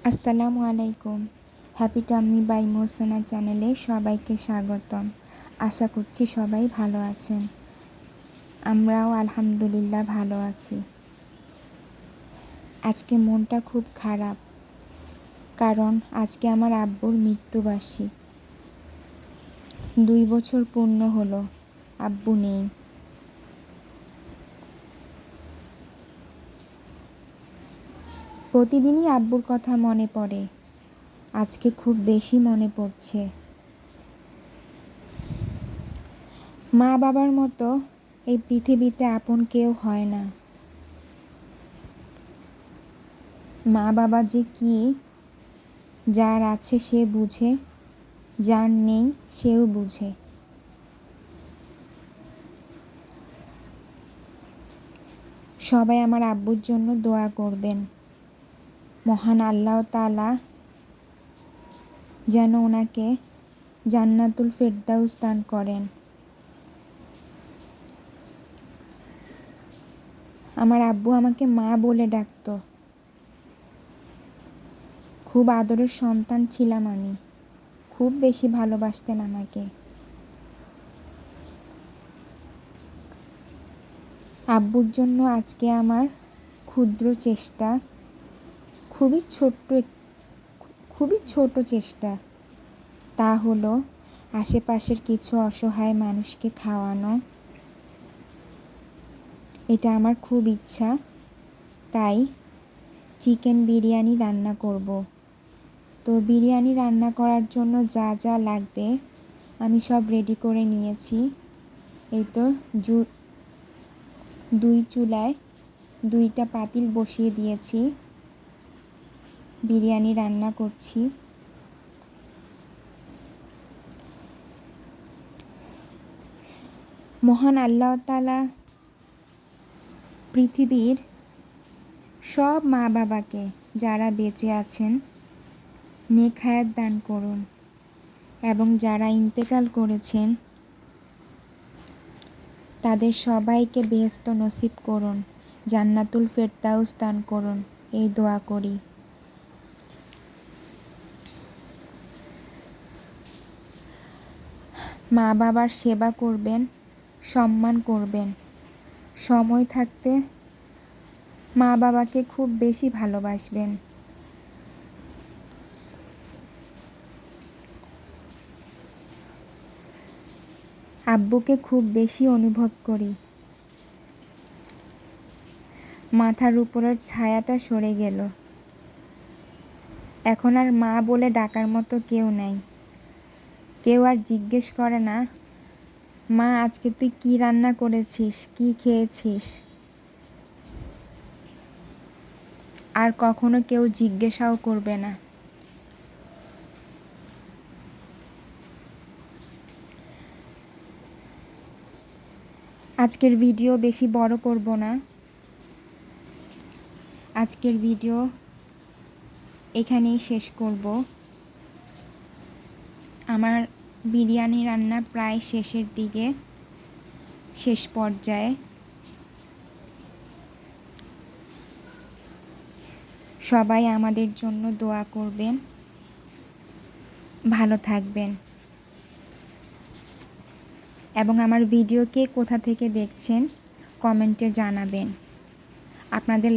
আসসালামু আলাইকুম। Happy tummy by Mohsena চ্যানেলে সবাইকে স্বাগতম। আশা করছি সবাই ভালো আছেন। আমরাও আলহামদুলিল্লাহ ভালো আছি। আজকে মনটা খুব খারাপ, কারণ আজকে আমার আব্বুর মৃত্যুবার্ষিকী। 2 বছর পূর্ণ হলো আব্বু নেই। প্রতিদিনই আব্বুর কথা মনে পড়ে, আজকে খুব বেশি মনে পড়ছে। মা বাবার মতো এই পৃথিবীতে আপন কেউ হয় না। মা বাবা যে কি, যার আছে সে বুঝে, যার নেই সেও বুঝে। সবাই আমার আব্বুর জন্য দোয়া করবেন। মহান আল্লাহ তাআলা যেন ওনাকে জান্নাতুল ফেরদাউস দান করেন। আমার আব্বু আমাকে মা বলে ডাকতো। খুব আদরের সন্তান ছিলাম আমি। খুব বেশি ভালোবাসতেন আমাকে। আব্বুর জন্য আজকে আমার ক্ষুদ্র চেষ্টা, খুবই ছোট চেষ্টা, তা হলো আশেপাশের কিছু অসহায় মানুষকে খাওয়ানো। এটা আমার খুব ইচ্ছা, তাই চিকেন বিরিয়ানি রান্না করব। তো বিরিয়ানি রান্না করার জন্য যা যা লাগবে আমি সব রেডি করে নিয়েছি। এই তো 2 চুলায় 2টা পাতিল বসিয়ে দিয়েছি, বিরিয়ানি রান্না করছি। মহান আল্লাহ তাআলা পৃথিবীর সব মা বাবাকে যারা বেঁচে আছেন নেক হায়াত দান করুন, এবং যারা ইন্তেকাল করেছেন তাদের সবাইকে বেহেশত নসিব করুন, জান্নাতুল ফেরদাউস দান করুন, এই দোয়া করি। মা বাবার সেবা করবেন, সম্মান করবেন। সময় থাকতে মা বাবাকে খুব বেশি ভালোবাসবেন। আব্বুকে খুব বেশি অনুভব করি। মাথার উপরের ছায়াটা সরে গেল। এখন আর মা বলে ডাকার মতো কেউ নাই। কেউ আর জিজ্ঞেস করে না, মা আজকে তুই কি রান্না করেছিস, কি খেয়েছিস। আর কখনো কেউ জিজ্ঞাসাও করবে না। আজকের ভিডিও বেশি বড় করব না। আজকের ভিডিও এখানেই শেষ করব। আমার বিরিয়ানি রান্না প্রায় শেষের দিকে, শেষ পর্যায়ে। সবাই আমাদের জন্য দোয়া করবেন, ভালো থাকবেন, এবং আমার ভিডিওকে কোথা থেকে দেখছেন কমেন্টে জানাবেন। আপনাদের